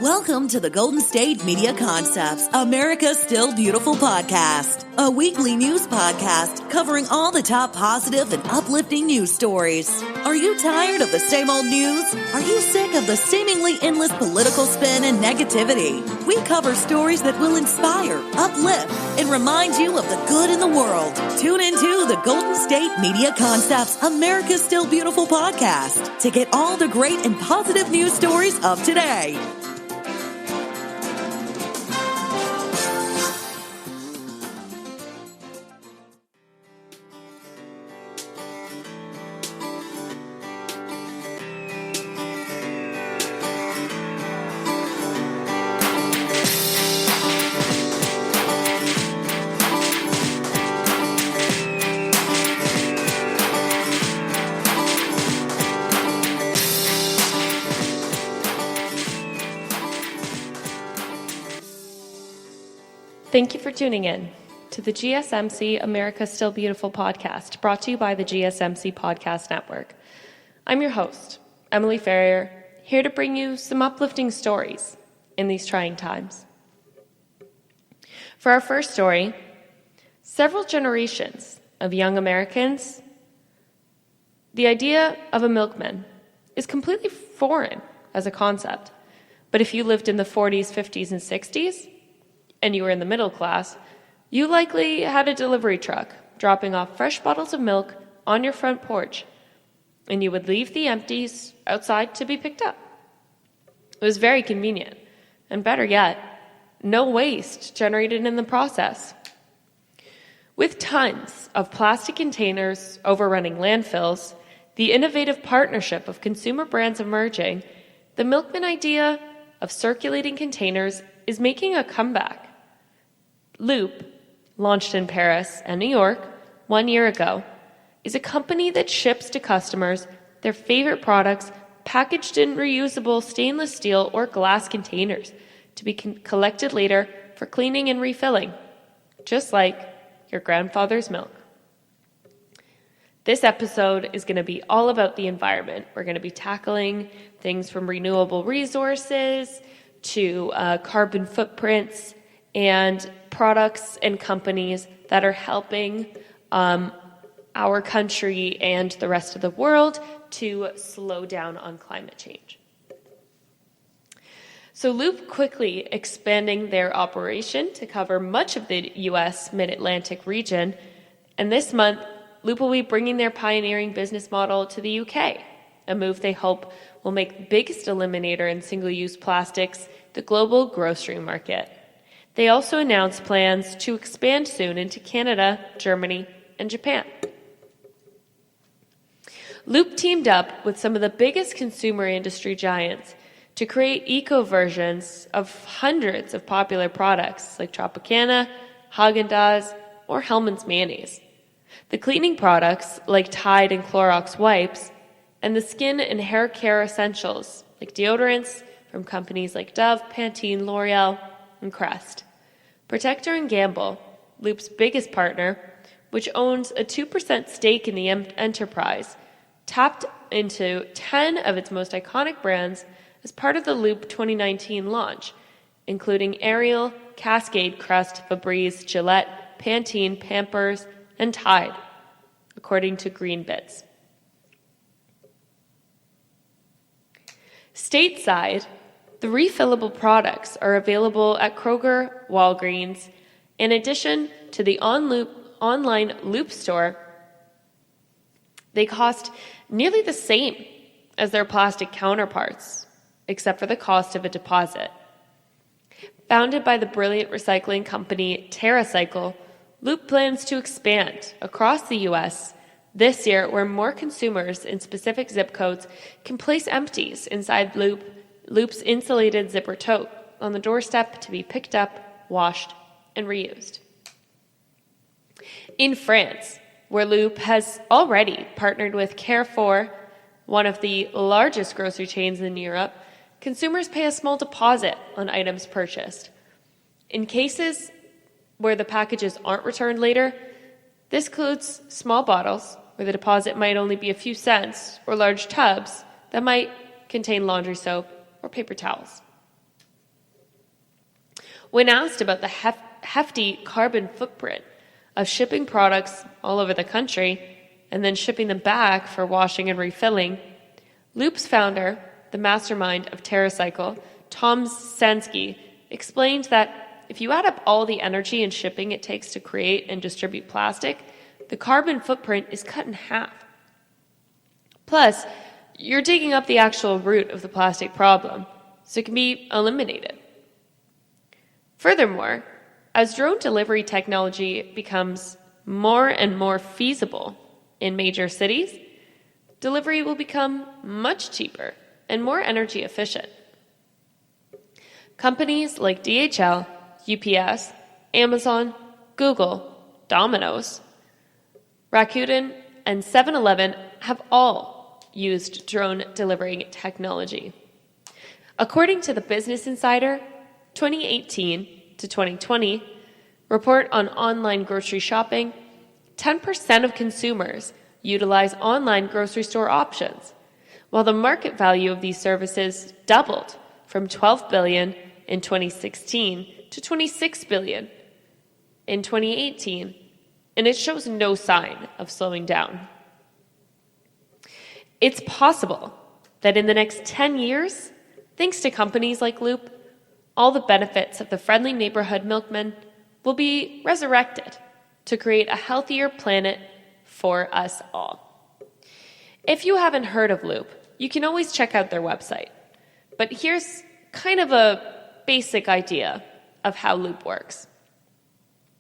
Welcome to the Golden State Media Concepts, America's Still Beautiful podcast, a weekly news podcast covering all the top positive and uplifting news stories. Are you tired of the same old news? Are you sick of the seemingly endless political spin and negativity? We cover stories that will inspire, uplift, and remind you of the good in the world. Tune into the Golden State Media Concepts, America's Still Beautiful podcast to get all the great and positive news stories of today. Thank you for tuning in to the GSMC America's Still Beautiful podcast, brought to you by the GSMC Podcast Network. I'm your host, Emily Ferrier, here to bring you some uplifting stories in these trying times. For our first story, several generations of young Americans, the idea of a milkman is completely foreign as a concept. But if you lived in the 40s, 50s, and 60s, and you were in the middle class, you likely had a delivery truck dropping off fresh bottles of milk on your front porch, and you would leave the empties outside to be picked up. It was very convenient, and better yet, no waste generated in the process. With tons of plastic containers overrunning landfills, the innovative partnership of consumer brands emerging, the milkman idea of circulating containers is making a comeback. Loop, launched in Paris and New York 1 year ago, is a company that ships to customers their favorite products packaged in reusable stainless steel or glass containers to be collected later for cleaning and refilling, just like your grandfather's milk. This episode is going to be all about the environment. We're going to be tackling things from renewable resources to carbon footprints and products and companies that are helping our country and the rest of the world to slow down on climate change. So Loop quickly expanding their operation to cover much of the U.S. Mid-Atlantic region, and this month, Loop will be bringing their pioneering business model to the UK, a move they hope will make the biggest eliminator in single-use plastics the global grocery market. They also announced plans to expand soon into Canada, Germany, and Japan. Loop teamed up with some of the biggest consumer industry giants to create eco versions of hundreds of popular products like Tropicana, Haagen-Dazs, or Hellmann's mayonnaise. The cleaning products like Tide and Clorox wipes, and the skin and hair care essentials like deodorants from companies like Dove, Pantene, L'Oreal, and Crest. Procter & Gamble, Loop's biggest partner, which owns a 2% stake in the enterprise, tapped into 10 of its most iconic brands as part of the Loop 2019 launch, including Ariel, Cascade, Crest, Febreze, Gillette, Pantene, Pampers, and Tide, according to Green Bits. Stateside, the refillable products are available at Kroger, Walgreens. In addition to the online Loop store, they cost nearly the same as their plastic counterparts, except for the cost of a deposit. Founded by the brilliant recycling company TerraCycle, Loop plans to expand across the U.S. this year, where more consumers in specific zip codes can place empties inside Loop's insulated zipper tote on the doorstep to be picked up, washed, and reused. In France, where Loop has already partnered with Carrefour, one of the largest grocery chains in Europe, consumers pay a small deposit on items purchased. In cases where the packages aren't returned later, this includes small bottles where the deposit might only be a few cents, or large tubs that might contain laundry soap or paper towels. When asked about the hefty carbon footprint of shipping products all over the country and then shipping them back for washing and refilling, Loop's founder, the mastermind of TerraCycle, Tom Sansky, explained that if you add up all the energy and shipping it takes to create and distribute plastic, the carbon footprint is cut in half. Plus, you're digging up the actual root of the plastic problem, so it can be eliminated. Furthermore, as drone delivery technology becomes more and more feasible in major cities, delivery will become much cheaper and more energy efficient. Companies like DHL, UPS, Amazon, Google, Domino's, Rakuten, and 7-Eleven have all used drone delivering technology. According to the Business Insider 2018 to 2020 report on online grocery shopping, 10% of consumers utilize online grocery store options, while the market value of these services doubled from $12 billion in 2016 to $26 billion in 2018, and it shows no sign of slowing down. It's possible that in the next 10 years, thanks to companies like Loop, all the benefits of the friendly neighborhood milkman will be resurrected to create a healthier planet for us all. If you haven't heard of Loop, you can always check out their website. But here's kind of a basic idea of how Loop works,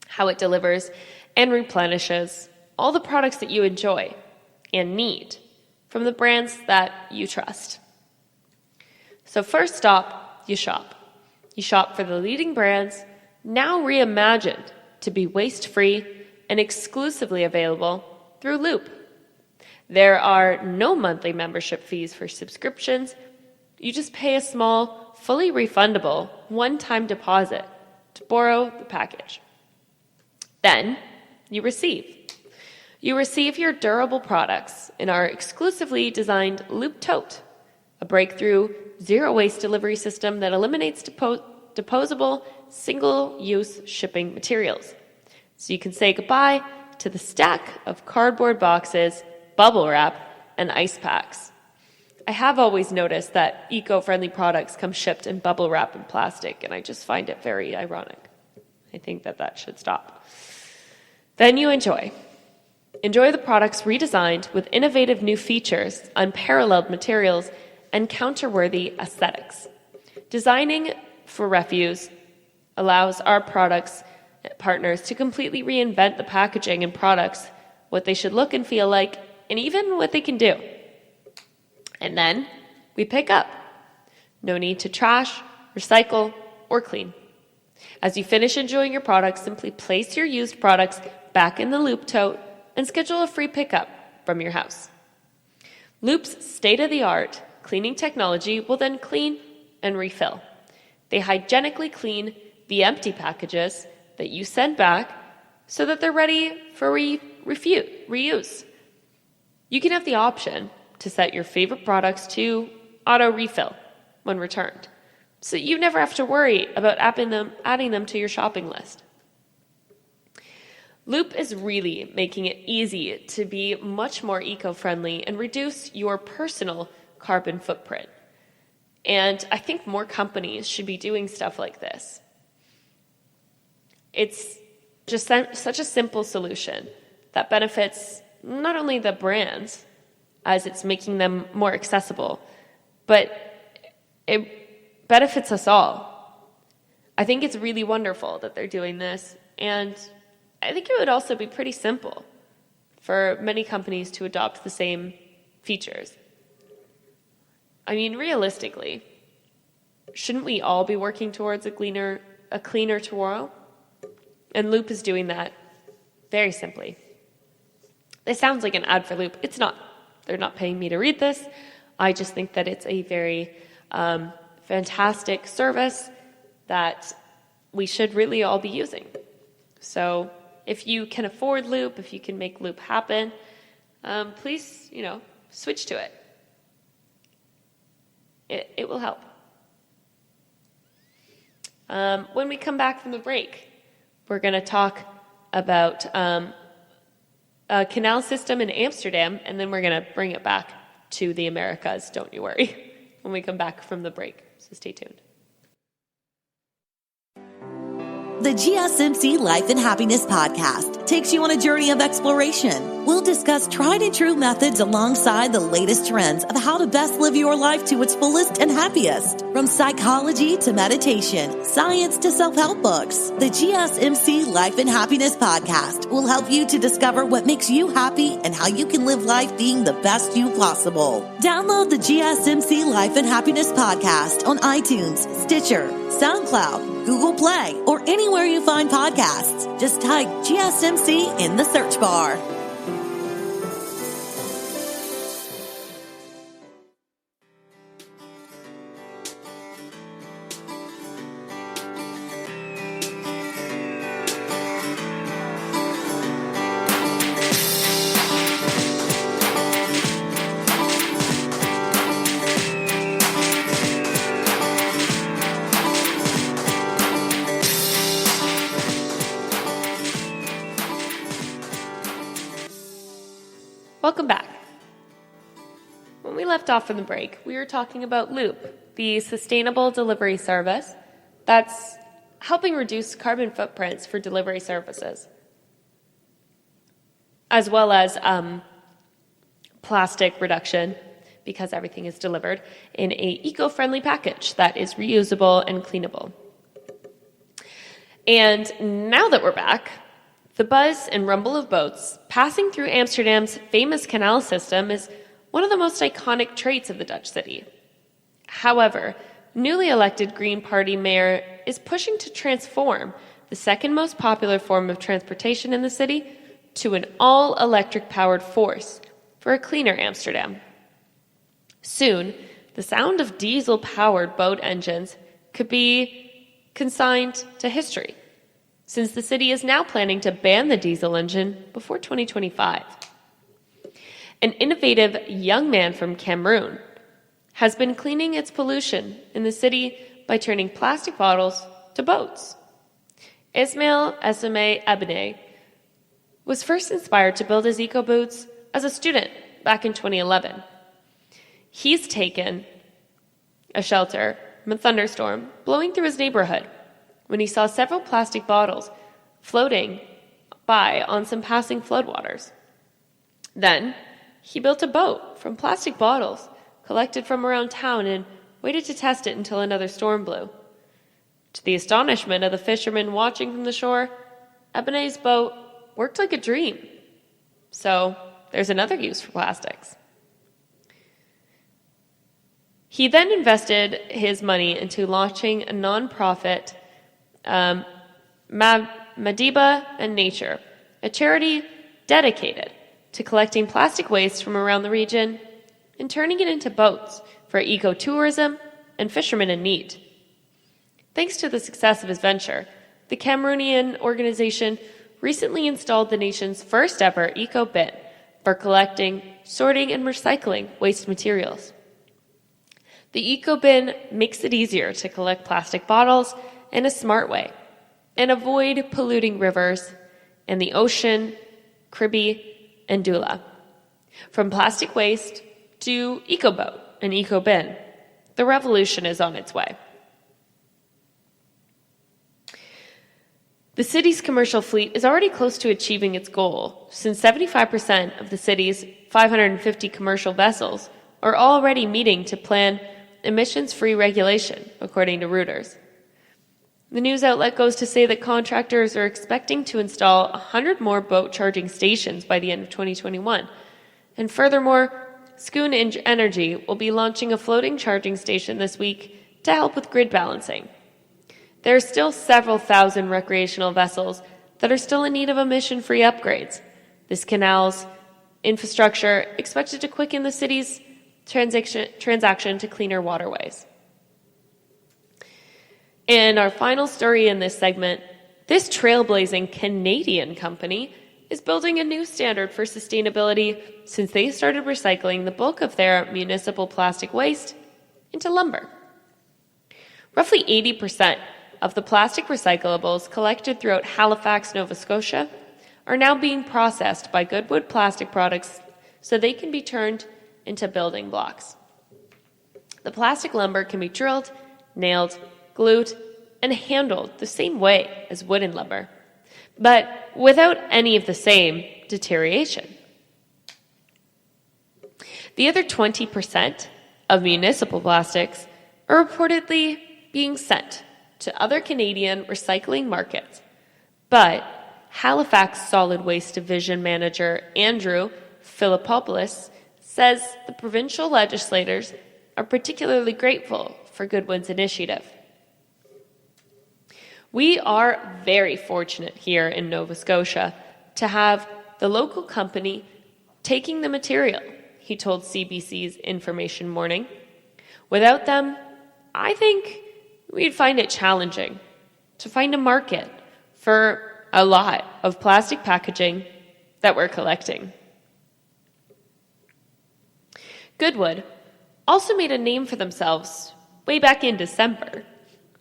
how it delivers and replenishes all the products that you enjoy and need from the brands that you trust. So first stop, you shop. You shop for the leading brands, now reimagined to be waste-free and exclusively available through Loop. There are no monthly membership fees for subscriptions. You just pay a small, fully refundable, one-time deposit to borrow the package. Then you receive. You receive your durable products in our exclusively designed Loop Tote, a breakthrough zero-waste delivery system that eliminates disposable, single-use shipping materials. So you can say goodbye to the stack of cardboard boxes, bubble wrap, and ice packs. I have always noticed that eco-friendly products come shipped in bubble wrap and plastic, and I just find it very ironic. I think that should stop. Then you enjoy. Enjoy the products redesigned with innovative new features, unparalleled materials, and counter-worthy aesthetics. Designing for refuse allows our products partners to completely reinvent the packaging and products, what they should look and feel like, and even what they can do. And then we pick up. No need to trash, recycle, or clean. As you finish enjoying your products, simply place your used products back in the Loop Tote and schedule a free pickup from your house. Loop's state-of-the-art cleaning technology will then clean and refill. They hygienically clean the empty packages that you send back so that they're ready for reuse. You can have the option to set your favorite products to auto-refill when returned, so you never have to worry about adding them to your shopping list. Loop is really making it easy to be much more eco-friendly and reduce your personal carbon footprint. And I think more companies should be doing stuff like this. It's just such a simple solution that benefits not only the brands, as it's making them more accessible, but it benefits us all. I think it's really wonderful that they're doing this, and I think it would also be pretty simple for many companies to adopt the same features. I mean, realistically, shouldn't we all be working towards a cleaner tomorrow? And Loop is doing that very simply. This sounds like an ad for Loop. It's not. They're not paying me to read this. I just think that it's a very fantastic service that we should really all be using. So if you can afford Loop, if you can make Loop happen, please, switch to it. It will help. When we come back from the break, we're going to talk about a canal system in Amsterdam, and then we're going to bring it back to the Americas, don't you worry, when we come back from the break. So stay tuned. The GSMC Life and Happiness podcast takes you on a journey of exploration. We'll discuss tried and true methods alongside the latest trends of how to best live your life to its fullest and happiest. From psychology to meditation, science to self-help books, the GSMC Life and Happiness podcast will help you to discover what makes you happy and how you can live life being the best you possible. Download the GSMC Life and Happiness podcast on iTunes, Stitcher, SoundCloud, Google Play, or anywhere you find podcasts. Just type GSMC in the search bar. Welcome back. When we left off from the break, we were talking about Loop, the sustainable delivery service that's helping reduce carbon footprints for delivery services, as well as plastic reduction, because everything is delivered in a eco-friendly package that is reusable and cleanable. And now that we're back, the buzz and rumble of boats passing through Amsterdam's famous canal system is one of the most iconic traits of the Dutch city. However, newly elected Green Party mayor is pushing to transform the second most popular form of transportation in the city to an all-electric powered force for a cleaner Amsterdam. Soon, the sound of diesel-powered boat engines could be consigned to history, since the city is now planning to ban the diesel engine before 2025. An innovative young man from Cameroon has been cleaning its pollution in the city by turning plastic bottles to boats. Ismail Esame Ebene was first inspired to build his eco-boots as a student back in 2011. He's taken a shelter from a thunderstorm blowing through his neighborhood when he saw several plastic bottles floating by on some passing floodwaters. Then, he built a boat from plastic bottles collected from around town and waited to test it until another storm blew. To the astonishment of the fishermen watching from the shore, Ebene's boat worked like a dream. So, there's another use for plastics. He then invested his money into launching a nonprofit, Madiba and Nature, a charity dedicated to collecting plastic waste from around the region and turning it into boats for ecotourism and fishermen in need. Thanks to the success of his venture, the Cameroonian organization recently installed the nation's first ever eco-bin for collecting, sorting, and recycling waste materials. The eco-bin makes it easier to collect plastic bottles in a smart way and avoid polluting rivers and the ocean, Kribi, and Dula. From plastic waste to eco-boat and eco-bin, the revolution is on its way. The city's commercial fleet is already close to achieving its goal, since 75% of the city's 550 commercial vessels are already meeting to plan emissions-free regulation, according to Reuters. The news outlet goes to say that contractors are expecting to install 100 more boat charging stations by the end of 2021. And furthermore, Schoon Energy will be launching a floating charging station this week to help with grid balancing. There are still several thousand recreational vessels that are still in need of emission-free upgrades. This canal's infrastructure expected to quicken the city's transaction to cleaner waterways. And our final story in this segment, this trailblazing Canadian company is building a new standard for sustainability since they started recycling the bulk of their municipal plastic waste into lumber. Roughly 80% of the plastic recyclables collected throughout Halifax, Nova Scotia, are now being processed by Goodwood Plastic Products so they can be turned into building blocks. The plastic lumber can be drilled, nailed, glued, and handled the same way as wooden lumber, but without any of the same deterioration. The other 20% of municipal plastics are reportedly being sent to other Canadian recycling markets, but Halifax Solid Waste Division Manager Andrew Philippopoulos says the provincial legislators are particularly grateful for Goodwood's initiative. We are very fortunate here in Nova Scotia to have the local company taking the material, he told CBC's Information Morning. Without them, I think we'd find it challenging to find a market for a lot of plastic packaging that we're collecting. Goodwood also made a name for themselves way back in December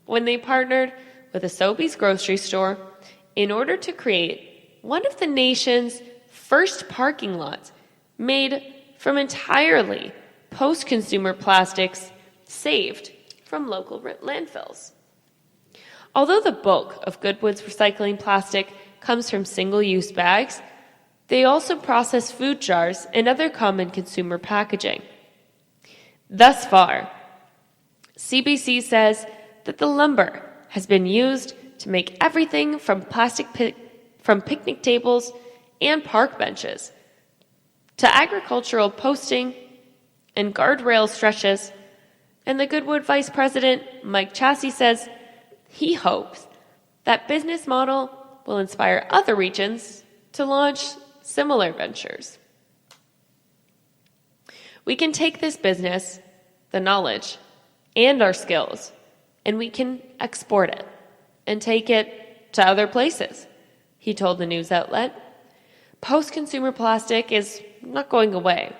when they partnered with a Sobeys grocery store in order to create one of the nation's first parking lots made from entirely post-consumer plastics saved from local landfills. Although the bulk of Goodwood's recycling plastic comes from single-use bags, they also process food jars and other common consumer packaging. Thus far, CBC says that the lumber has been used to make everything from from picnic tables and park benches to agricultural posting and guardrail stretches, and the Goodwood Vice President, Mike Chassie, says he hopes that business model will inspire other regions to launch similar ventures. We can take this business, the knowledge, and our skills, and we can export it and take it to other places, he told the news outlet. Post-consumer plastic is not going away,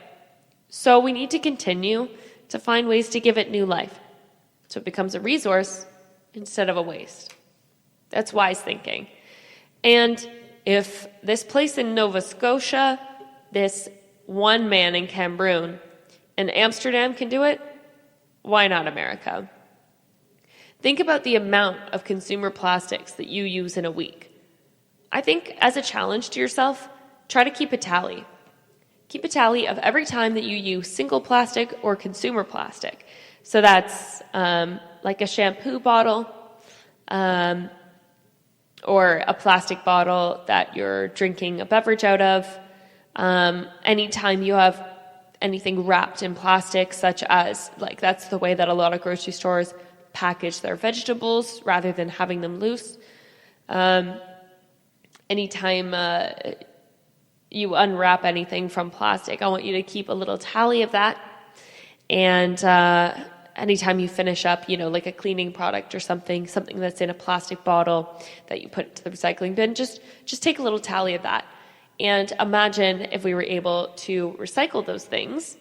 so we need to continue to find ways to give it new life so it becomes a resource instead of a waste. That's wise thinking. And if this place in Nova Scotia, this one man in Cameroon, and Amsterdam can do it, why not America? Think about the amount of consumer plastics that you use in a week. I think as a challenge to yourself, try to keep a tally. Keep a tally of every time that you use single plastic or consumer plastic. So that's like a shampoo bottle or a plastic bottle that you're drinking a beverage out of. Anytime you have anything wrapped in plastic, such as, like, that's the way that a lot of grocery stores package their vegetables rather than having them loose. Anytime you unwrap anything from plastic, I want you to keep a little tally of that. And anytime you finish up, like a cleaning product or something that's in a plastic bottle that you put into the recycling bin, just take a little tally of that. And imagine if we were able to recycle those things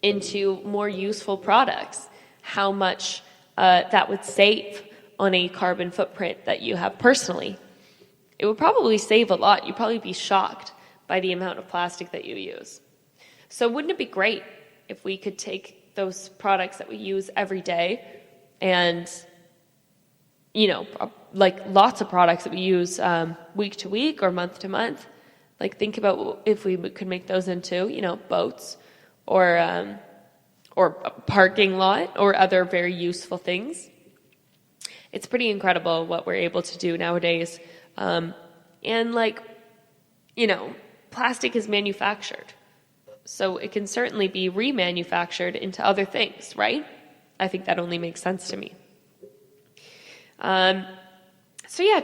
into more useful products, how much that would save on a carbon footprint that you have personally. It would probably save a lot. You'd probably be shocked by the amount of plastic that you use. So wouldn't it be great if we could take those products that we use every day and, like lots of products that we use week to week or month to month, like think about if we could make those into, boats or a parking lot or other very useful things. It's pretty incredible what we're able to do nowadays. Plastic is manufactured. So it can certainly be remanufactured into other things, right? I think that only makes sense to me.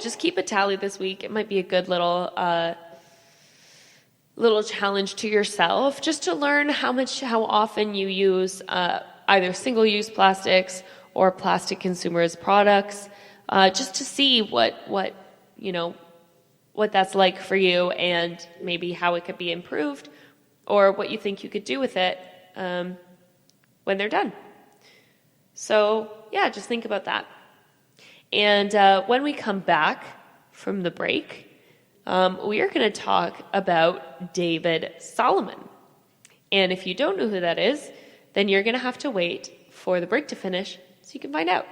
Just keep a tally this week. It might be a good little challenge to yourself, just to learn how often you use either single-use plastics or plastic consumers products, just to see what that's like for you and maybe how it could be improved or what you think you could do with it when they're done. So, just think about that. And when we come back from the break, we are going to talk about David Solomon. And if you don't know who that is, then you're going to have to wait for the break to finish so you can find out.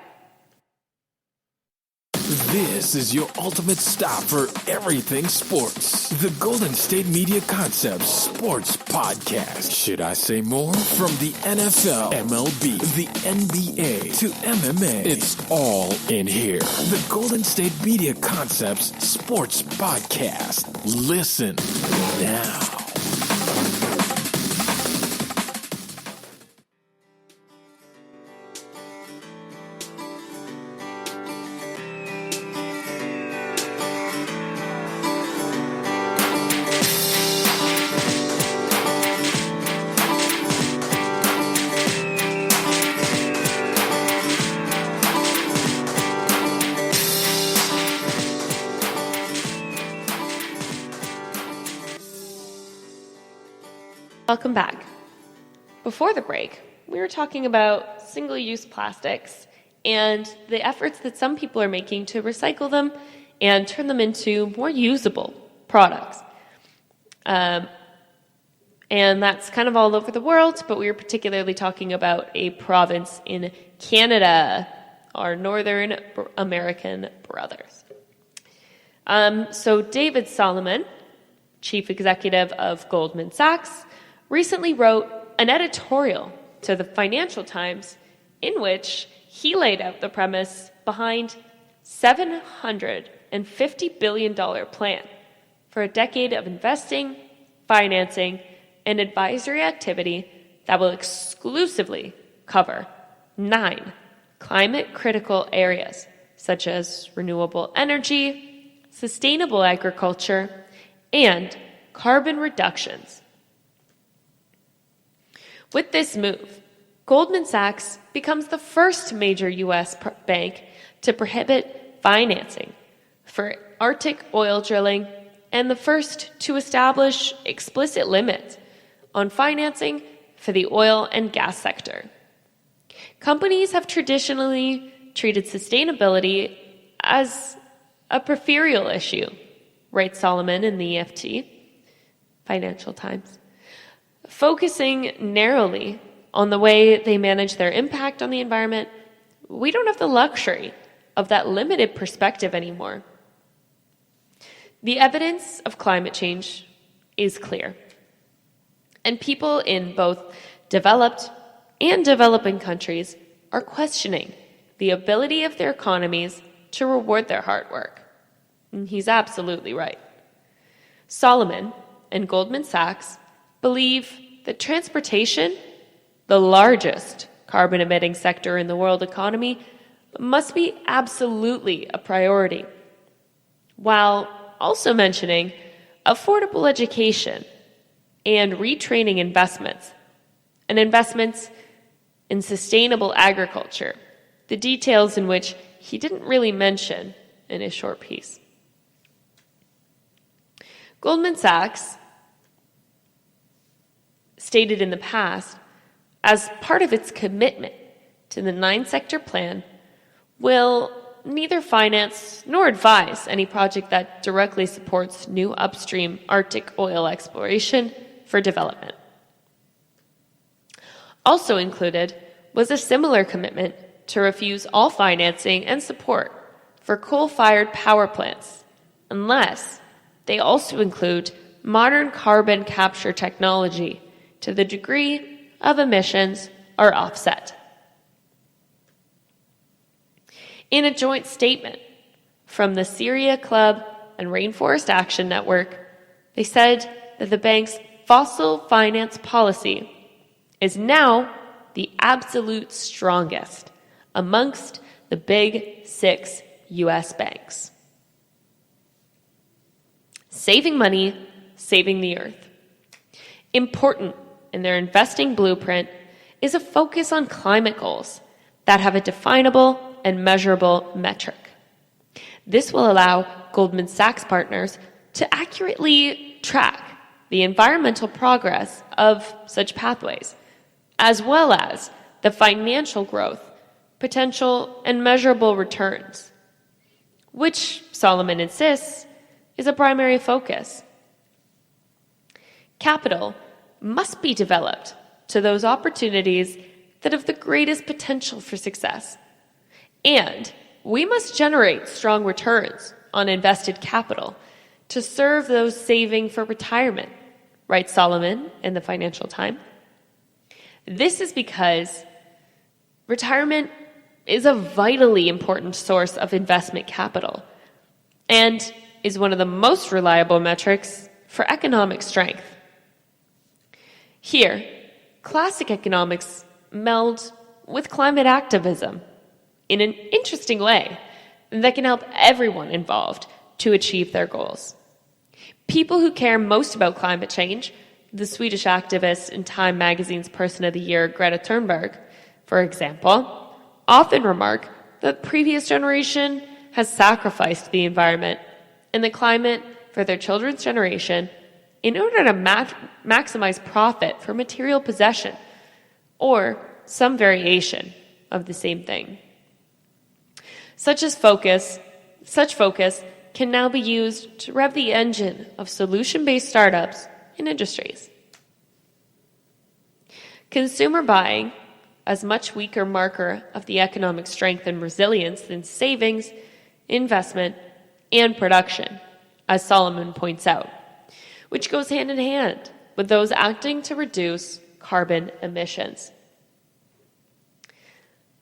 This is your ultimate stop for everything sports. The Golden State Media Concepts Sports Podcast. Should I say more? From the NFL, MLB, the NBA to MMA, it's all in here. The Golden State Media Concepts Sports Podcast. Listen now. Welcome back. Before the break, we were talking about single-use plastics and the efforts that some people are making to recycle them and turn them into more usable products. And that's kind of all over the world, but we were particularly talking about a province in Canada, our Northern American brothers. So David Solomon, chief executive of Goldman Sachs, recently wrote an editorial to the Financial Times in which he laid out the premise behind $750 billion plan for a decade of investing, financing, and advisory activity that will exclusively cover 9 climate-critical areas, such as renewable energy, sustainable agriculture, and carbon reductions. With this move, Goldman Sachs becomes the first major U.S. bank to prohibit financing for Arctic oil drilling and the first to establish explicit limits on financing for the oil and gas sector. Companies have traditionally treated sustainability as a peripheral issue, writes Solomon in the Financial Times. Focusing narrowly on the way they manage their impact on the environment, we don't have the luxury of that limited perspective anymore. The evidence of climate change is clear, and people in both developed and developing countries are questioning the ability of their economies to reward their hard work. And he's absolutely right. Solomon and Goldman Sachs believe that transportation, the largest carbon-emitting sector in the world economy, must be absolutely a priority, while also mentioning affordable education and retraining investments, and investments in sustainable agriculture, the details in which he didn't really mention in his short piece. Goldman Sachs stated in the past, as part of its commitment to the 9-sector plan, will neither finance nor advise any project that directly supports new upstream Arctic oil exploration for development. Also included was a similar commitment to refuse all financing and support for coal-fired power plants, unless they also include modern carbon capture technology to the degree of emissions are offset. In a joint statement from the Syria Club and Rainforest Action Network, they said that the bank's fossil finance policy is now the absolute strongest amongst the big 6 U.S. banks. Saving money, saving the earth. Important in their investing blueprint is a focus on climate goals that have a definable and measurable metric. This will allow Goldman Sachs partners to accurately track the environmental progress of such pathways, as well as the financial growth, potential, and measurable returns which Solomon insists is a primary focus. Capital must be developed to those opportunities that have the greatest potential for success. And we must generate strong returns on invested capital to serve those saving for retirement, writes Solomon in the Financial Times. This is because retirement is a vitally important source of investment capital and is one of the most reliable metrics for economic strength. Here, classic economics meld with climate activism in an interesting way that can help everyone involved to achieve their goals. People who care most about climate change, the Swedish activist and Time magazine's Person of the Year, Greta Thunberg, for example, often remark that the previous generation has sacrificed the environment and the climate for their children's generation in order to maximize profit for material possession or some variation of the same thing. Such focus can now be used to rev the engine of solution-based startups and industries. Consumer buying, as much weaker marker of the economic strength and resilience than savings, investment, and production, as Solomon points out, which goes hand in hand with those acting to reduce carbon emissions.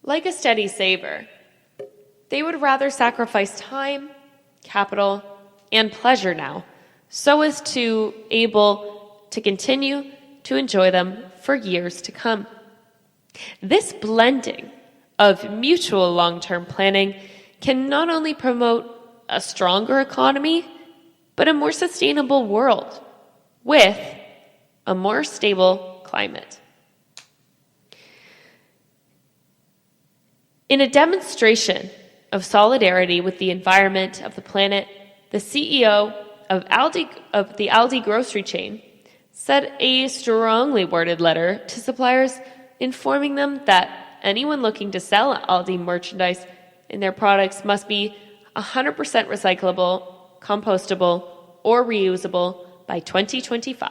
Like a steady saver, they would rather sacrifice time, capital, and pleasure now so as to able to continue to enjoy them for years to come. This blending of mutual long-term planning can not only promote a stronger economy, but a more sustainable world with a more stable climate. In a demonstration of solidarity with the environment of the planet, the CEO of the Aldi grocery chain sent a strongly worded letter to suppliers informing them that anyone looking to sell Aldi merchandise in their products must be 100% recyclable, compostable, or reusable by 2025.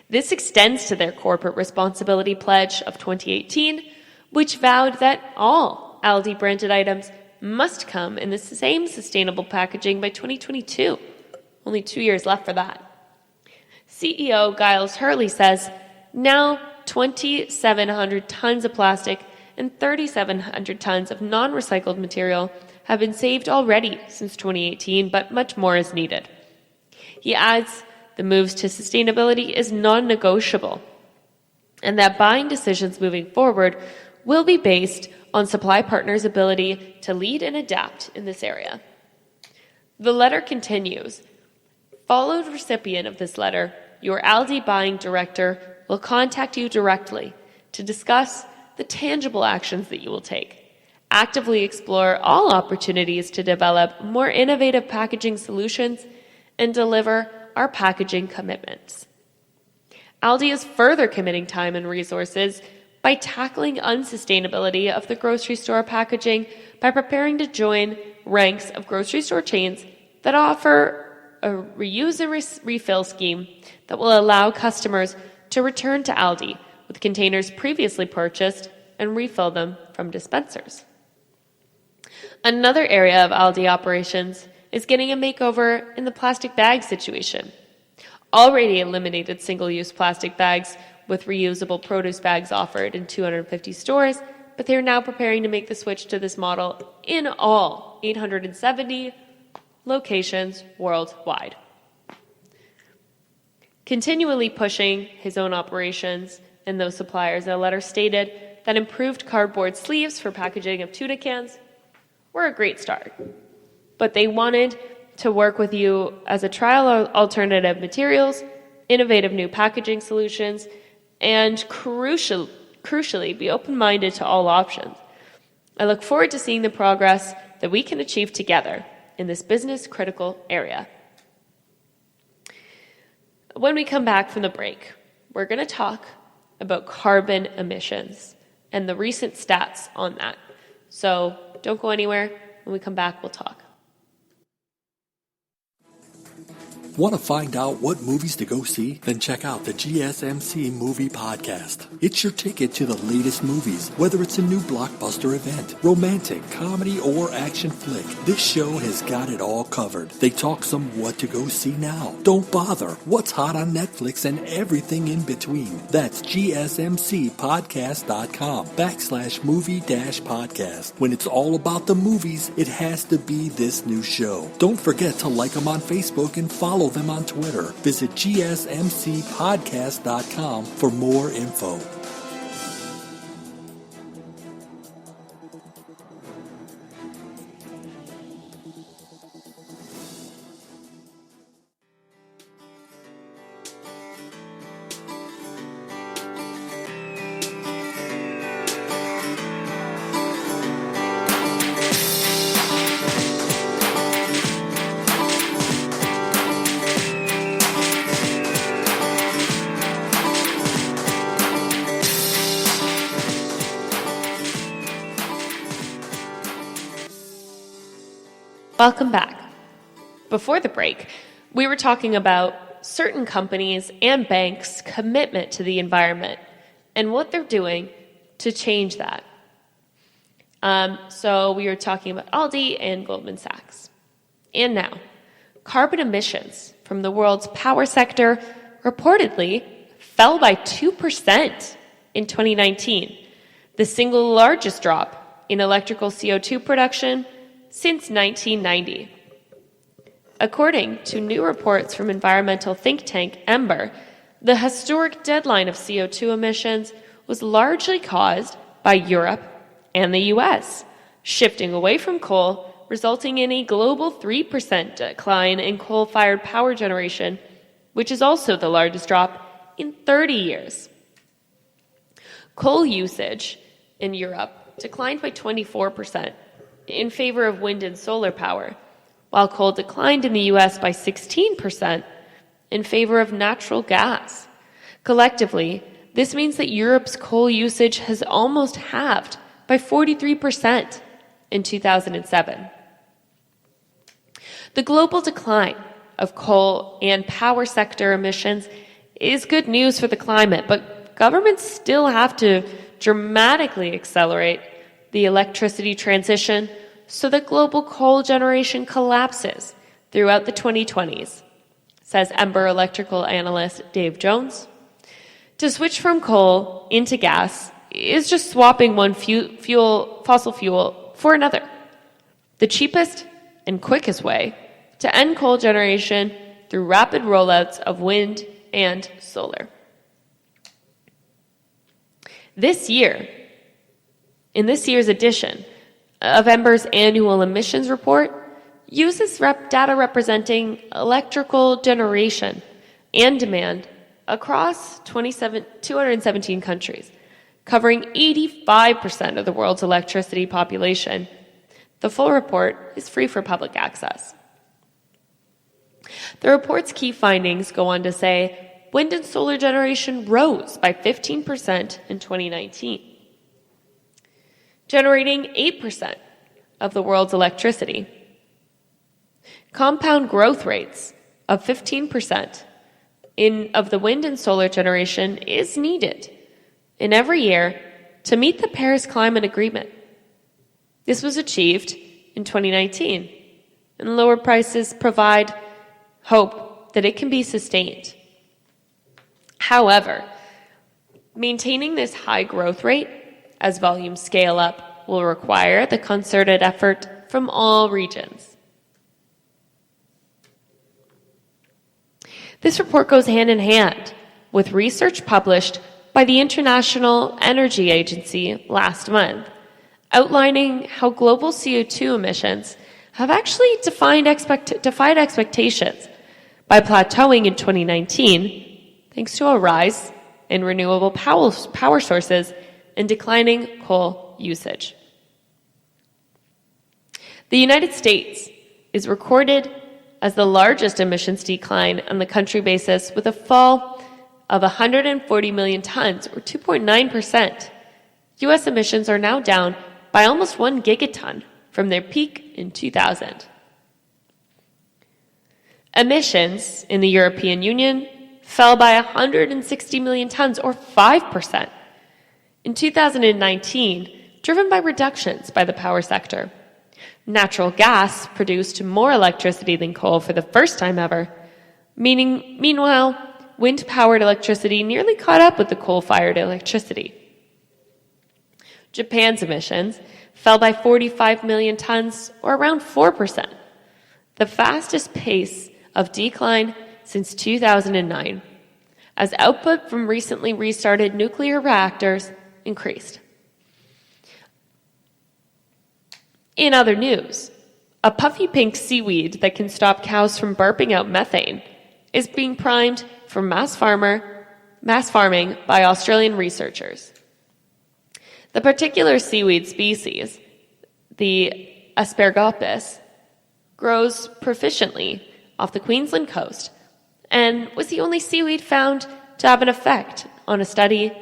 This extends to their corporate responsibility pledge of 2018, which vowed that all Aldi branded items must come in the same sustainable packaging by 2022. Only 2 years left for that. CEO Giles Hurley says, now 2,700 tons of plastic and 3,700 tons of non-recycled material have been saved already since 2018, but much more is needed. He adds the moves to sustainability is non-negotiable and that buying decisions moving forward will be based on supply partners' ability to lead and adapt in this area. The letter continues, followed recipient of this letter, your Aldi buying director will contact you directly to discuss the tangible actions that you will take. Actively explore all opportunities to develop more innovative packaging solutions and deliver our packaging commitments. Aldi is further committing time and resources by tackling unsustainability of the grocery store packaging by preparing to join ranks of grocery store chains that offer a reuse and refill scheme that will allow customers to return to Aldi with containers previously purchased and refill them from dispensers. Another area of Aldi operations is getting a makeover in the plastic bag situation. Already eliminated single-use plastic bags with reusable produce bags offered in 250 stores, but they are now preparing to make the switch to this model in all 870 locations worldwide. Continually pushing his own operations and those suppliers, a letter stated that improved cardboard sleeves for packaging of tuna cans were a great start, but they wanted to work with you as a trial alternative materials, innovative new packaging solutions, and crucially, be open-minded to all options. I look forward to seeing the progress that we can achieve together in this business-critical area. When we come back from the break, we're going to talk about carbon emissions and the recent stats on that. So don't go anywhere. When we come back, we'll talk. Want to find out what movies to go see? Then check out the GSMC Movie Podcast. It's your ticket to the latest movies, whether it's a new blockbuster event, romantic, comedy, or action flick. This show has got it all covered. They talk some what to go see now. Don't bother. What's hot on Netflix and everything in between. That's gsmcpodcast.com/movie-podcast. When it's all about the movies, it has to be this new show. Don't forget to like them on Facebook and follow them on Twitter. Visit gsmcpodcast.com for more info. Welcome back. Before the break, we were talking about certain companies and banks' commitment to the environment and what they're doing to change that. So we were talking about Aldi and Goldman Sachs. And now, carbon emissions from the world's power sector reportedly fell by 2% in 2019, the single largest drop in electrical CO2 production since 1990. According to new reports from environmental think tank Ember, the historic deadline of CO2 emissions was largely caused by Europe and the US, shifting away from coal, resulting in a global 3% decline in coal-fired power generation, which is also the largest drop in 30 years. Coal usage in Europe declined by 24%, in favor of wind and solar power, while coal declined in the U.S. by 16% in favor of natural gas. Collectively, this means that Europe's coal usage has almost halved by 43% in 2007. The global decline of coal and power sector emissions is good news for the climate, but governments still have to dramatically accelerate the electricity transition so that global coal generation collapses throughout the 2020s, says Ember electrical analyst Dave Jones. To switch from coal into gas is just swapping one fossil fuel for another. The cheapest and quickest way to end coal generation through rapid rollouts of wind and solar. In this year's edition of Ember's annual emissions report, uses data representing electrical generation and demand across 217 countries, covering 85% of the world's electricity population. The full report is free for public access. The report's key findings go on to say wind and solar generation rose by 15% in 2019. Generating 8% of the world's electricity. Compound growth rates of 15% of the wind and solar generation is needed in every year to meet the Paris Climate Agreement. This was achieved in 2019, and lower prices provide hope that it can be sustained. However, maintaining this high growth rate as volumes scale up will require the concerted effort from all regions. This report goes hand in hand with research published by the International Energy Agency last month, outlining how global CO2 emissions have actually defied expectations by plateauing in 2019, thanks to a rise in renewable power sources and declining coal usage. The United States is recorded as the largest emissions decline on the country basis, with a fall of 140 million tons, or 2.9%. U.S. emissions are now down by almost 1 gigaton, from their peak in 2000. Emissions in the European Union fell by 160 million tons, or 5%, in 2019, driven by reductions by the power sector. Natural gas produced more electricity than coal for the first time ever, meanwhile, wind-powered electricity nearly caught up with the coal-fired electricity. Japan's emissions fell by 45 million tons, or around 4%, the fastest pace of decline since 2009, as output from recently restarted nuclear reactors increased. In other news, a puffy pink seaweed that can stop cows from burping out methane is being primed for mass farming by Australian researchers. The particular seaweed species, the Aspergopus, grows proficiently off the Queensland coast and was the only seaweed found to have an effect on a study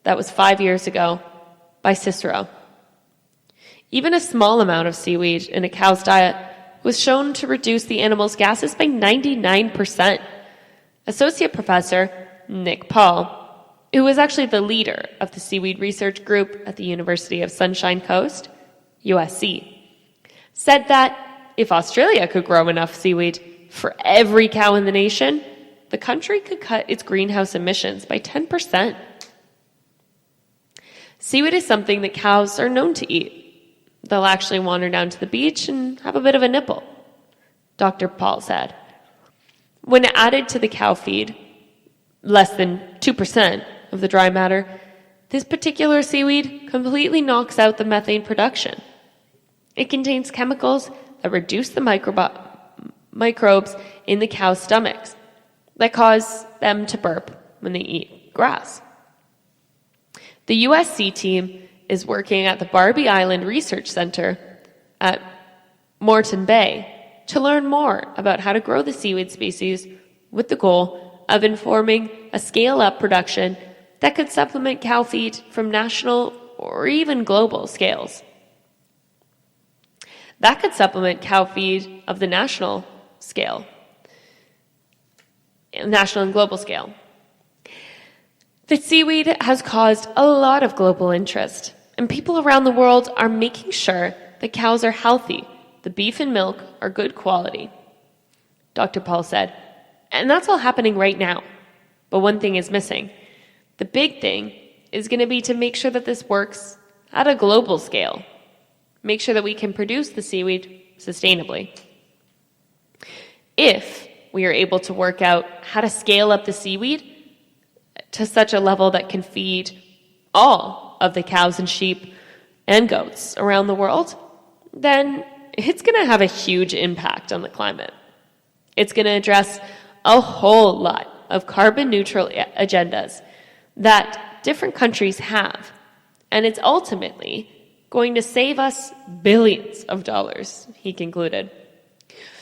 that was 5 years ago by Cicero. Even a small amount of seaweed in a cow's diet was shown to reduce the animal's gases by 99%. Associate Professor Nick Paul, who was actually the leader of the seaweed research group at the University of Sunshine Coast, USC, said that if Australia could grow enough seaweed for every cow in the nation, the country could cut its greenhouse emissions by 10%. Seaweed is something that cows are known to eat. They'll actually wander down to the beach and have a bit of a nibble, Dr. Paul said. When added to the cow feed, less than 2% of the dry matter, this particular seaweed completely knocks out the methane production. It contains chemicals that reduce the microbes in the cow's stomachs that cause them to burp when they eat grass. The USC team is working at the Barbie Island Research Center at Moreton Bay to learn more about how to grow the seaweed species with the goal of informing a scale-up production that could supplement cow feed from national or even global scales. That could supplement cow feed of the national and global scale. The seaweed has caused a lot of global interest, and people around the world are making sure that cows are healthy, the beef and milk are good quality. Dr. Paul said, and that's all happening right now. But one thing is missing. The big thing is going to be to make sure that this works at a global scale. Make sure that we can produce the seaweed sustainably. If we are able to work out how to scale up the seaweed to such a level that can feed all of the cows and sheep and goats around the world, then it's going to have a huge impact on the climate. It's going to address a whole lot of carbon neutral agendas that different countries have, and it's ultimately going to save us billions of dollars, he concluded.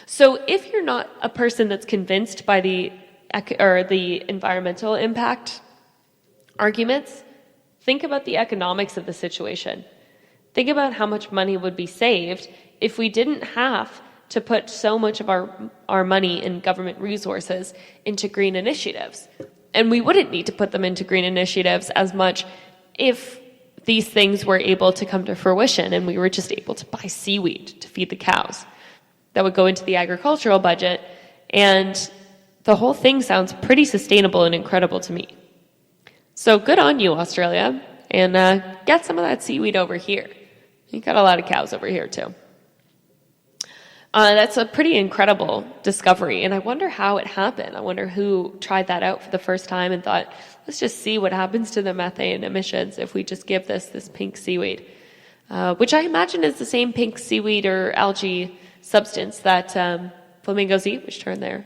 So if you're not a person that's convinced by the environmental impact arguments, think about the economics of the situation. Think about how much money would be saved if we didn't have to put so much of our money and government resources into green initiatives. And we wouldn't need to put them into green initiatives as much if these things were able to come to fruition and we were just able to buy seaweed to feed the cows. That would go into the agricultural budget, and the whole thing sounds pretty sustainable and incredible to me. So good on you, Australia, and get some of that seaweed over here. You got a lot of cows over here, too. That's a pretty incredible discovery, and I wonder how it happened. I wonder who tried that out for the first time and thought, let's just see what happens to the methane emissions if we just give this pink seaweed, which I imagine is the same pink seaweed or algae substance that flamingos eat, which turn their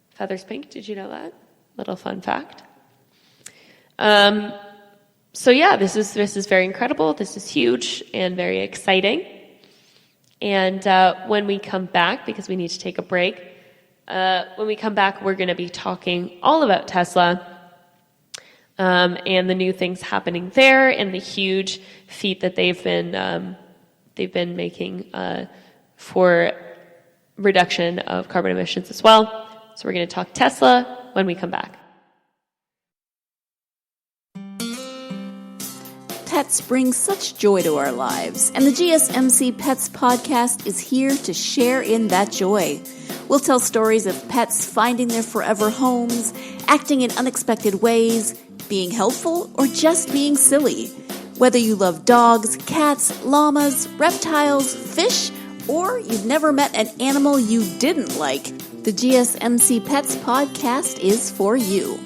feathers pink. Did you know that? Little fun fact. So yeah, this is very incredible. This is huge and very exciting. And when we come back, because we need to take a break, when we come back, we're going to be talking all about Tesla and the new things happening there and the huge feat that they've been they've been making for reduction of carbon emissions as well. So we're going to talk Tesla when we come back. Pets bring such joy to our lives, and the GSMC Pets podcast is here to share in that joy. We'll tell stories of pets finding their forever homes, acting in unexpected ways, being helpful, or just being silly. Whether you love dogs, cats, llamas, reptiles, fish, or you've never met an animal you didn't like, the GSMC Pets podcast is for you.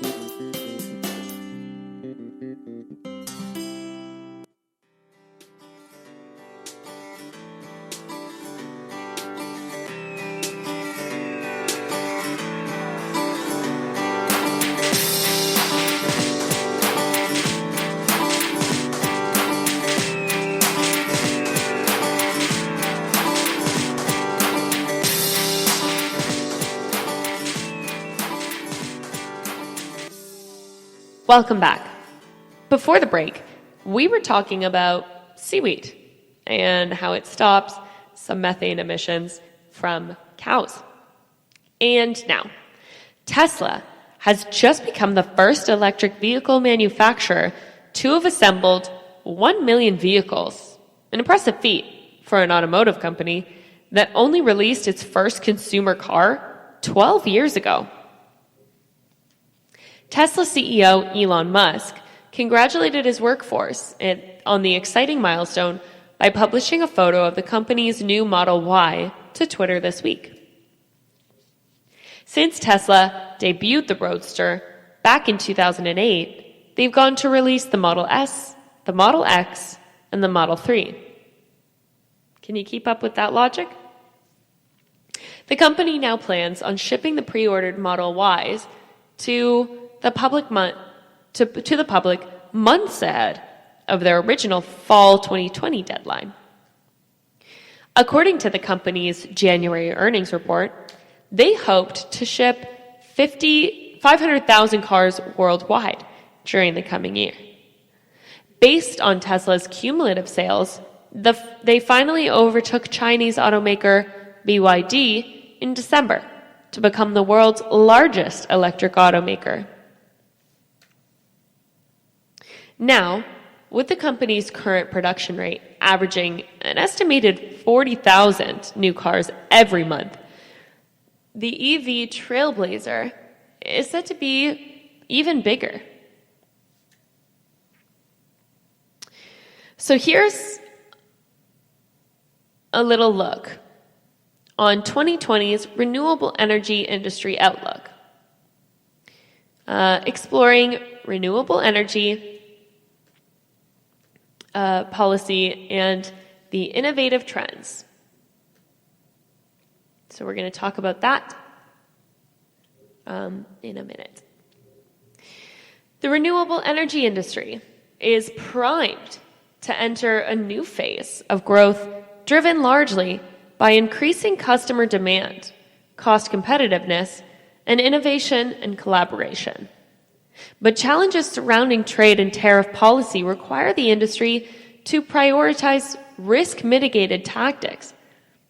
Welcome back. Before the break, we were talking about seaweed and how it stops some methane emissions from cows. And now, Tesla has just become the first electric vehicle manufacturer to have assembled 1 million vehicles, an impressive feat for an automotive company that only released its first consumer car 12 years ago. Tesla CEO Elon Musk congratulated his workforce on the exciting milestone by publishing a photo of the company's new Model Y to Twitter this week. Since Tesla debuted the Roadster back in 2008, they've gone to release the Model S, the Model X, and the Model 3. Can you keep up with that logic? The company now plans on shipping the pre-ordered Model Ys to the public months ahead of their original fall 2020 deadline. According to the company's January earnings report, they hoped to ship 500,000 cars worldwide during the coming year. Based on Tesla's cumulative sales, they finally overtook Chinese automaker BYD in December to become the world's largest electric automaker. Now, with the company's current production rate averaging an estimated 40,000 new cars every month, the EV trailblazer is set to be even bigger. So here's a little look on 2020's renewable energy industry outlook, exploring renewable energy policy and the innovative trends. So we're going to talk about that in a minute. The renewable energy industry is primed to enter a new phase of growth driven largely by increasing customer demand, cost competitiveness, and innovation and collaboration. But challenges surrounding trade and tariff policy require the industry to prioritize risk-mitigated tactics.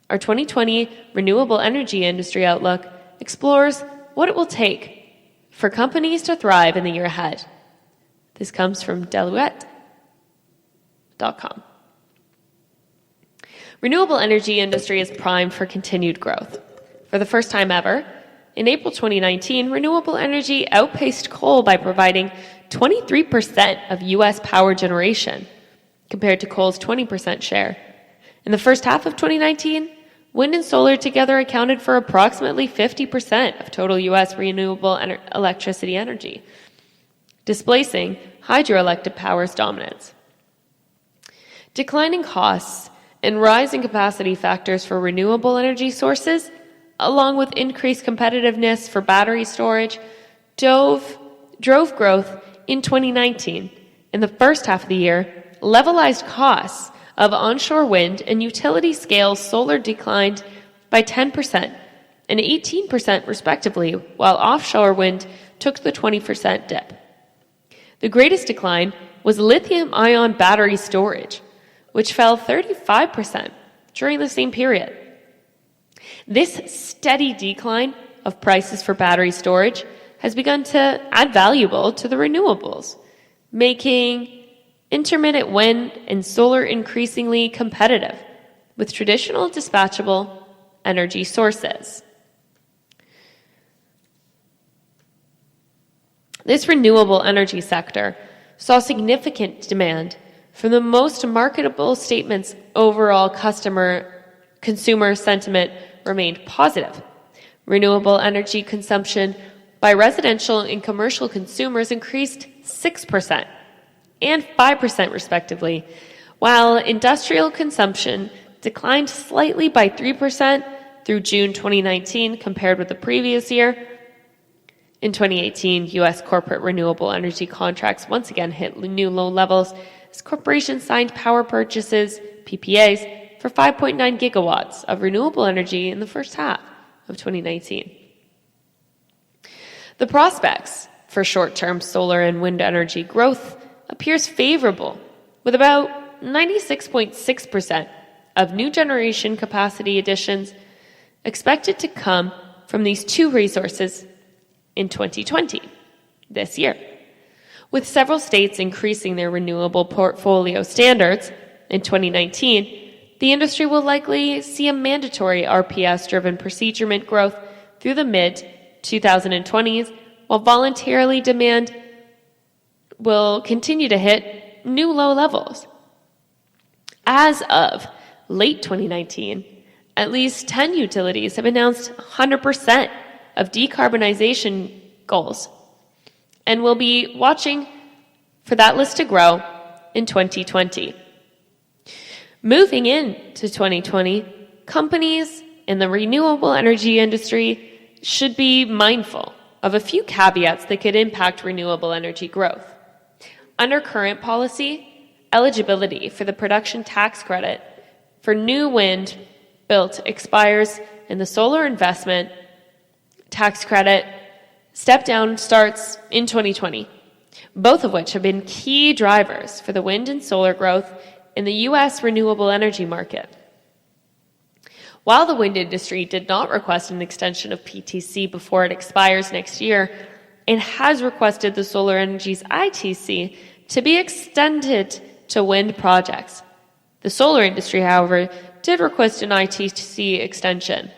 Our 2020 Renewable Energy Industry Outlook explores what it will take for companies to thrive in the year ahead. This comes from Deloitte.com. Renewable energy industry is primed for continued growth. For the first time ever, in April 2019, renewable energy outpaced coal by providing 23% of U.S. power generation, compared to coal's 20% share. In the first half of 2019, wind and solar together accounted for approximately 50% of total U.S. renewable electricity energy, displacing hydroelectric power's dominance. Declining costs and rising capacity factors for renewable energy sources, along with increased competitiveness for battery storage, drove growth in 2019. In the first half of the year, levelized costs of onshore wind and utility-scale solar declined by 10% and 18% respectively, while offshore wind took the 20% dip. The greatest decline was lithium-ion battery storage. which fell 35% during the same period. This steady decline of prices for battery storage has begun to add valuable to the renewables, making intermittent wind and solar increasingly competitive with traditional dispatchable energy sources. This renewable energy sector saw significant demand from the most marketable statements. Overall consumer sentiment remained positive. Renewable energy consumption by residential and commercial consumers increased 6% and 5% respectively, while industrial consumption declined slightly by 3% through June 2019 compared with the previous year. In 2018, U.S. corporate renewable energy contracts once again hit new low levels as corporations signed power purchases, PPAs, for 5.9 gigawatts of renewable energy in the first half of 2019. The prospects for short-term solar and wind energy growth appears favorable, with about 96.6% of new generation capacity additions expected to come from these two resources in 2020, this year. With several states increasing their renewable portfolio standards in 2019, the industry will likely see a mandatory RPS-driven procurement growth through the mid-2020s, while voluntarily demand will continue to hit new low levels. As of late 2019, at least 10 utilities have announced 100% of decarbonization goals, and we'll be watching for that list to grow in 2020. Moving into 2020, companies in the renewable energy industry should be mindful of a few caveats that could impact renewable energy growth. Under current policy, eligibility for the production tax credit for new wind built expires, and the solar investment tax credit step down starts in 2020, both of which have been key drivers for the wind and solar growth in the U.S. renewable energy market. While the wind industry did not request an extension of PTC before it expires next year, it has requested the solar energy's ITC to be extended to wind projects. The solar industry, however, did request an ITC extension.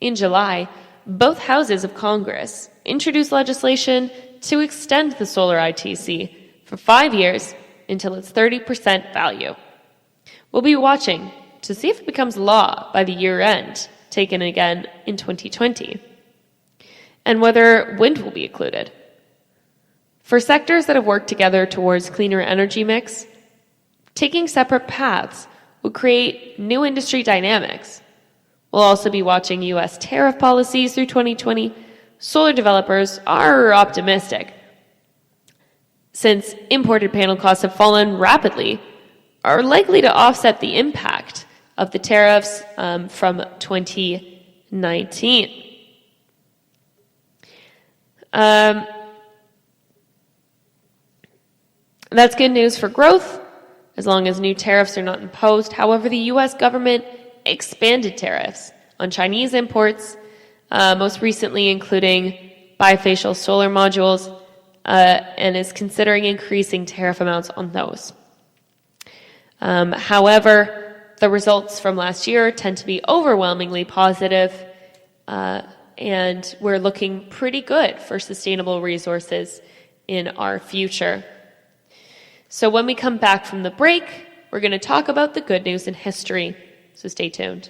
In July, both houses of Congress introduced legislation to extend the solar ITC for 5 years until its 30% value. We'll be watching to see if it becomes law by the year end, taken again in 2020, and whether wind will be included. For sectors that have worked together towards cleaner energy mix, taking separate paths will create new industry dynamics. We'll also be watching U.S. tariff policies through 2020. Solar developers are optimistic, since imported panel costs have fallen rapidly, are likely to offset the impact of the tariffs from 2019. That's good news for growth, as long as new tariffs are not imposed. However, the U.S. government expanded tariffs on Chinese imports, most recently including bifacial solar modules, and is considering increasing tariff amounts on those. However, the results from last year tend to be overwhelmingly positive, and we're looking pretty good for sustainable resources in our future. So when we come back from the break, we're going to talk about the good news in history. So stay tuned.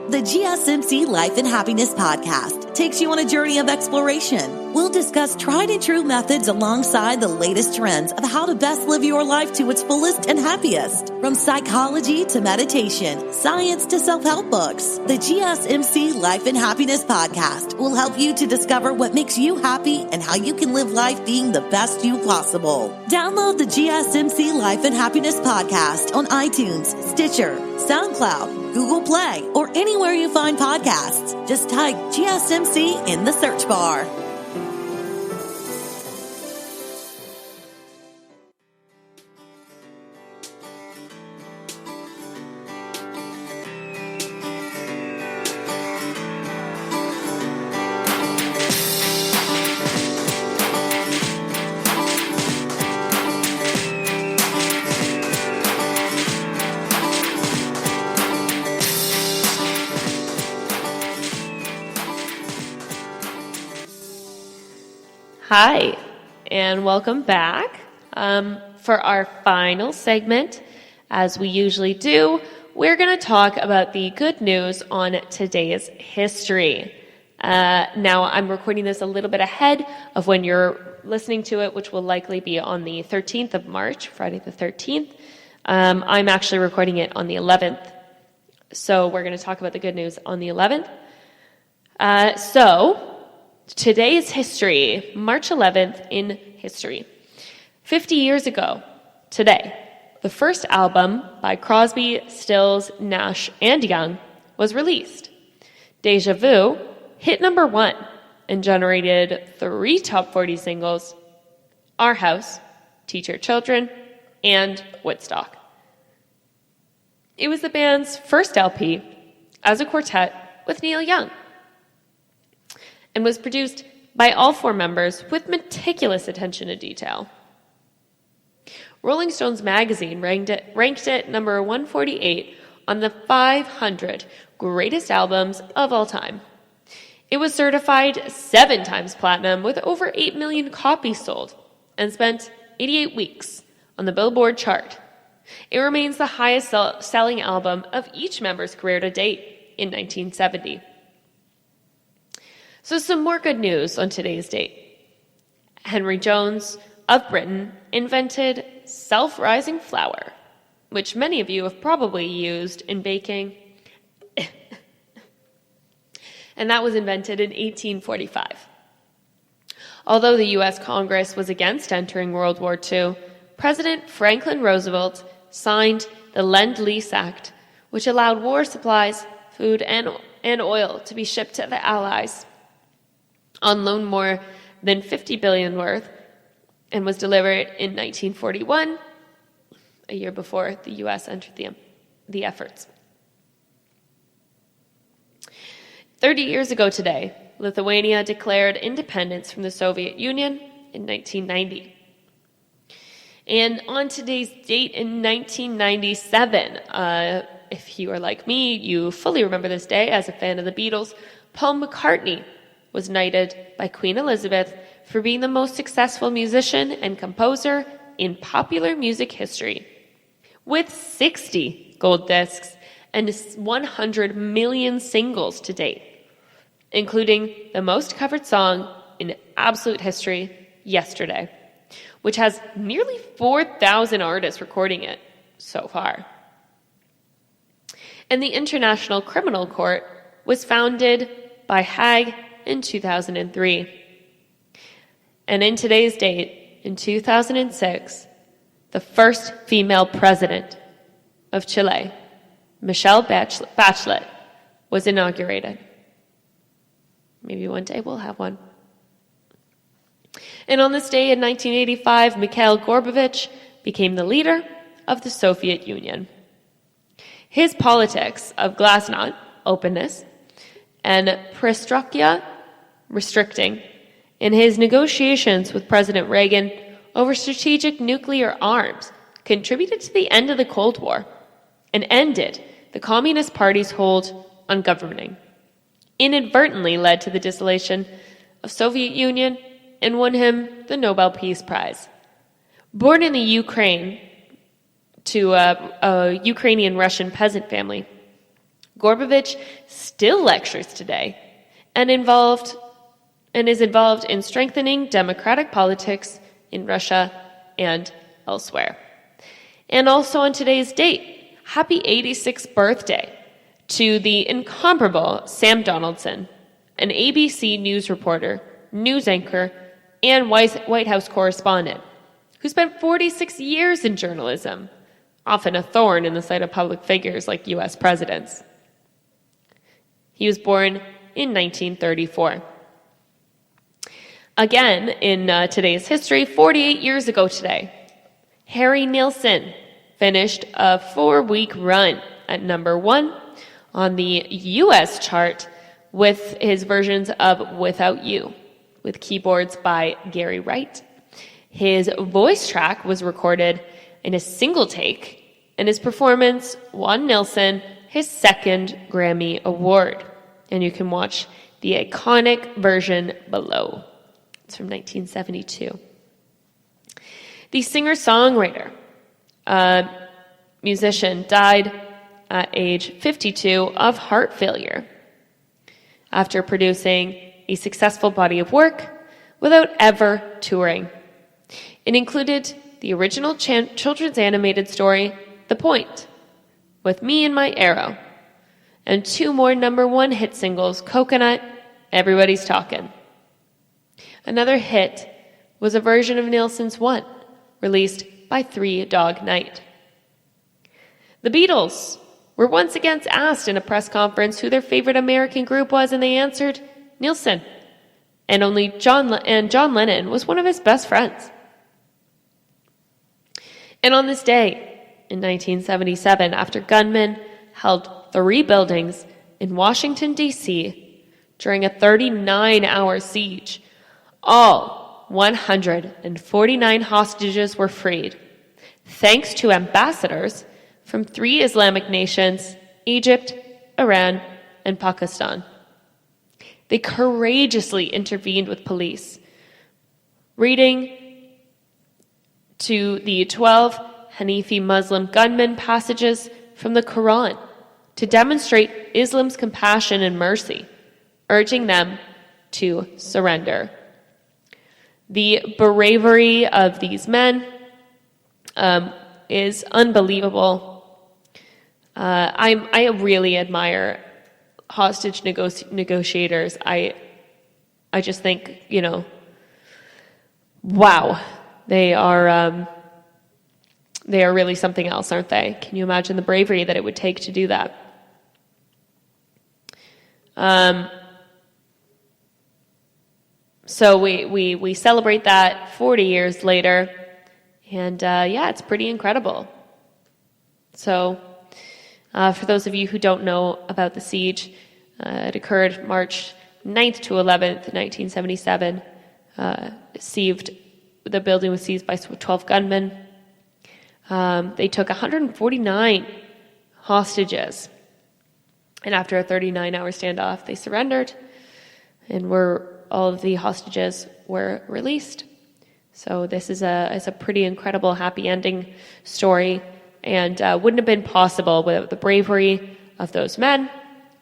The GSMC Life and Happiness Podcast takes you on a journey of exploration. We'll discuss tried and true methods alongside the latest trends of how to best live your life to its fullest and happiest. From psychology to meditation, science to self-help books, the GSMC Life and Happiness Podcast will help you to discover what makes you happy and how you can live life being the best you possible. Download the GSMC Life and Happiness Podcast on iTunes, Stitcher, SoundCloud, Google Play, or anywhere you find podcasts. Just type GSMC in the search bar. 1, 2, 3, 4. Hi, and welcome back for our final segment. As we usually do, we're going to talk about the good news on today's history. Now, I'm recording this a little bit ahead of when you're listening to it, which will likely be on the 13th of March, Friday the 13th. I'm actually recording it on the 11th, so we're going to talk about the good news on the 11th. Today's history, March 11th in history. 50 years ago today, the first album by Crosby, Stills, Nash, and Young was released. Deja Vu hit number 1 and generated 3 top 40 singles: Our House, Teach Your Children, and Woodstock. It was the band's first LP as a quartet with Neil Young, and was produced by all 4 members with meticulous attention to detail. Rolling Stones magazine ranked it number 148 on the 500 greatest albums of all time. It was certified 7 times platinum with over 8 million copies sold and spent 88 weeks on the Billboard chart. It remains the highest selling album of each member's career to date in 1970. So some more good news on today's date. Henry Jones of Britain invented self-rising flour, which many of you have probably used in baking. And that was invented in 1845. Although the U.S. Congress was against entering World War II, President Franklin Roosevelt signed the Lend-Lease Act, which allowed war supplies, food, and oil to be shipped to the Allies on loan more than $50 billion worth, and was delivered in 1941, a year before the U.S. entered the efforts. 30 years ago today, Lithuania declared independence from the Soviet Union in 1990. And on today's date in 1997, if you are like me, you fully remember this day as a fan of the Beatles, Paul McCartney was knighted by Queen Elizabeth for being the most successful musician and composer in popular music history, with 60 gold discs and 100 million singles to date, including the most covered song in absolute history, Yesterday, which has nearly 4,000 artists recording it so far. And the International Criminal Court was founded by Hague in 2003. And in today's date, in 2006, the first female president of Chile, Michelle Bachelet, was inaugurated. Maybe one day we'll have one. And on this day in 1985, Mikhail Gorbachev became the leader of the Soviet Union. His politics of glasnost, openness, and perestroika, restricting, in his negotiations with President Reagan over strategic nuclear arms contributed to the end of the Cold War and ended the Communist Party's hold on governing, inadvertently led to the dissolution of Soviet Union, and won him the Nobel Peace Prize. Born in the Ukraine to a Ukrainian-Russian peasant family, Gorbachev still lectures today and is involved in strengthening democratic politics in Russia and elsewhere. And also on today's date, happy 86th birthday to the incomparable Sam Donaldson, an ABC News reporter, news anchor, and White House correspondent, who spent 46 years in journalism, often a thorn in the sight of public figures like U.S. presidents. He was born in 1934. Again, in today's history, 48 years ago today, Harry Nilsson finished a 4-week run at number 1 on the U.S. chart with his versions of Without You, with keyboards by Gary Wright. His voice track was recorded in a single take, and his performance won Nilsson his 2nd Grammy Award. And you can watch the iconic version below. It's from 1972. The singer-songwriter, musician, died at age 52 of heart failure after producing a successful body of work without ever touring. It included the original children's animated story, The Point, With Me and My Arrow, and 2 more #1 hit singles, Coconut, Everybody's Talkin'. Another hit was a version of Nilsson's One, released by 3 Dog Night. The Beatles were once again asked in a press conference who their favorite American group was, and they answered Nilsson. And John Lennon was one of his best friends. And on this day, in 1977, after gunmen held 3 buildings in Washington, D.C. during a 39-hour siege, all 149 hostages were freed, thanks to ambassadors from 3 Islamic nations, Egypt, Iran, and Pakistan. They courageously intervened with police, reading to the 12 Hanafi Muslim gunmen passages from the Quran to demonstrate Islam's compassion and mercy, urging them to surrender. The bravery of these men is unbelievable. I really admire hostage negotiators. I just think, wow, they are really something else, aren't they? Can you imagine the bravery that it would take to do that? So we celebrate that 40 years later, and it's pretty incredible. So for those of you who don't know about the siege, it occurred March 9th to 11th, 1977. The building was seized by 12 gunmen. They took 149 hostages, and after a 39-hour standoff, they surrendered, and all of the hostages were released. So this is a pretty incredible happy ending story, and wouldn't have been possible without the bravery of those men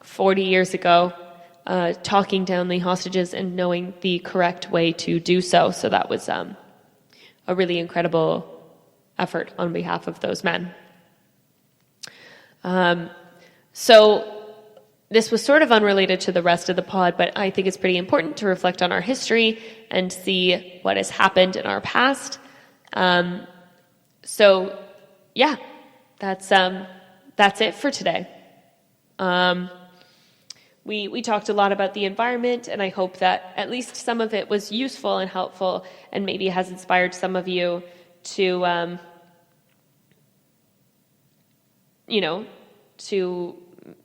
40 years ago, talking down the hostages and knowing the correct way to do so. So that was a really incredible effort on behalf of those men. So this was sort of unrelated to the rest of the pod, but I think it's pretty important to reflect on our history and see what has happened in our past. That's it for today. We talked a lot about the environment, and I hope that at least some of it was useful and helpful, and maybe has inspired some of you to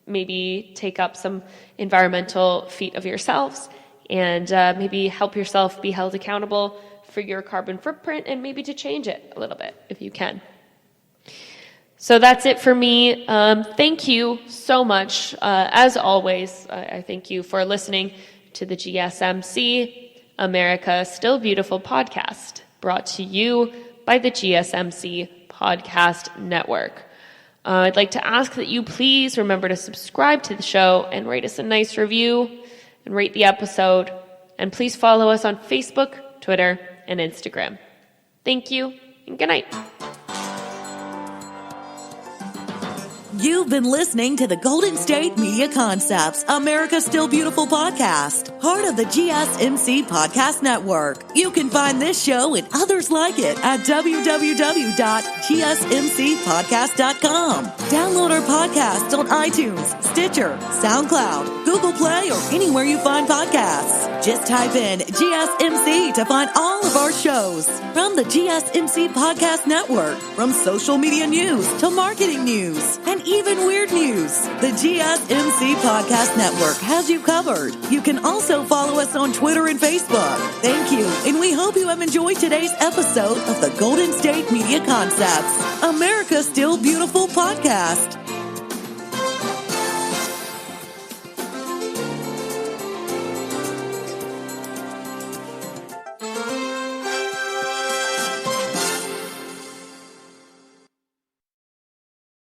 maybe take up some environmental feat of yourselves, and maybe help yourself be held accountable for your carbon footprint, and maybe to change it a little bit if you can. So that's it for me. Thank you so much. As always, I thank you for listening to the GSMC America Still Beautiful podcast, brought to you by the GSMC Podcast Network. I'd like to ask that you please remember to subscribe to the show and write us a nice review and rate the episode. And please follow us on Facebook, Twitter, and Instagram. Thank you, and good night. You've been listening to the Golden State Media Concepts America Still Beautiful podcast, part of the GSMC Podcast Network. You can find this show and others like it at www.gsmcpodcast.com. Download our podcasts on iTunes, Stitcher, SoundCloud, Google Play, or anywhere you find podcasts. Just type in GSMC to find all of our shows. From the GSMC Podcast Network, from social media news to marketing news, and even weird news, the GSMC Podcast Network has you covered. You can also follow us on Twitter and Facebook. Thank you, and we hope you have enjoyed today's episode of the Golden State Media Concepts America Still Beautiful podcast.